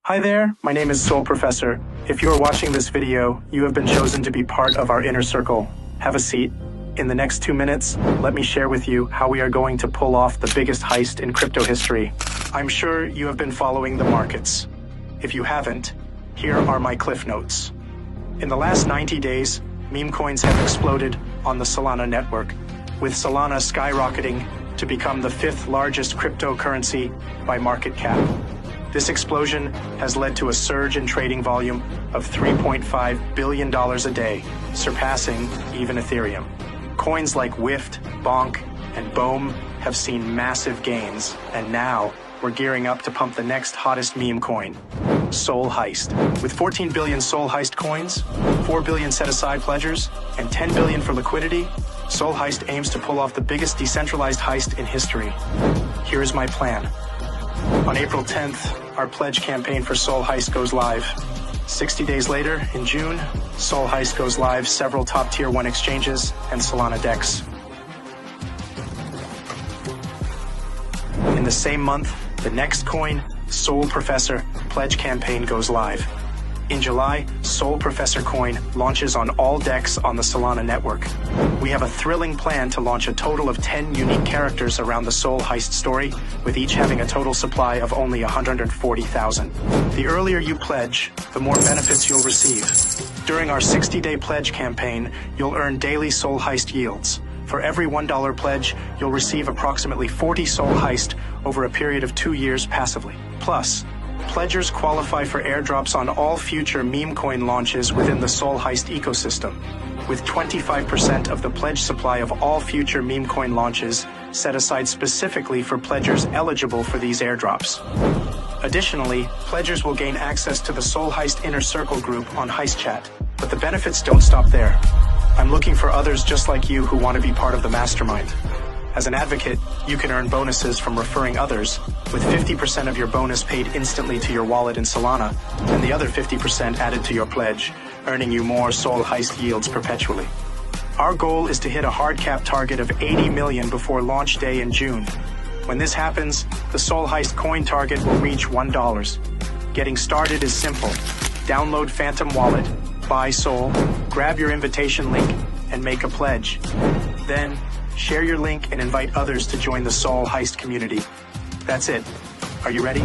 Hi there, my name is Soul Professor. If you are watching this video, you have been chosen to be part of our inner circle. Have a seat. In the next 2 minutes, let me share with you how we are going to pull off the biggest heist in crypto history. I'm sure you have been following the markets. If you haven't, here are my cliff notes. In the last 90 days, meme coins have exploded on the Solana network, with Solana skyrocketing to become the 5th largest cryptocurrency by market cap. This explosion has led to a surge in trading volume of $3.5 billion a day, surpassing even Ethereum. Coins like WIFT, Bonk, and BOEM have seen massive gains, and now we're gearing up to pump the next hottest meme coin, Soul Heist. With 14 billion Soul Heist coins, 4 billion set-aside pledgers, and 10 billion for liquidity, Soul Heist aims to pull off the biggest decentralized heist in history. Here is my plan. On April 10th, our pledge campaign for Soul Heist goes live. 60 days later, in June, Soul Heist goes live several top Tier 1 exchanges and Solana DEX. In the same month, the next coin, Soul Professor, pledge campaign goes live. In July, Soul Professor coin launches on all DEX on the Solana network. We have a thrilling plan to launch a total of 10 unique characters around the Soul Heist story, with each having a total supply of only 140,000. The earlier you pledge, the more benefits you'll receive. During our 60-day pledge campaign, you'll earn daily Soul Heist yields. For every $1 pledge, you'll receive approximately 40 Soul Heist over a period of 2 years passively. Plus, pledgers qualify for airdrops on all future meme coin launches within the Soul Heist ecosystem, with 25% of the pledge supply of all future meme coin launches set aside specifically for pledgers eligible for these airdrops. Additionally, pledgers will gain access to the Soul Heist Inner Circle group on Heist Chat, but the benefits don't stop there. I'm looking for others just like you who want to be part of the mastermind. As an advocate, you can earn bonuses from referring others, with 50% of your bonus paid instantly to your wallet in Solana, and the other 50% added to your pledge, earning you more Soul Heist yields perpetually. Our goal is to hit a hard cap target of 80 million before launch day in June. When this happens, the Soul Heist coin target will reach $1. Getting started is simple. Download Phantom Wallet, buy Soul, grab your invitation link, and make a pledge. Then, share your link and invite others to join the Soul Heist community. That's it. Are you ready?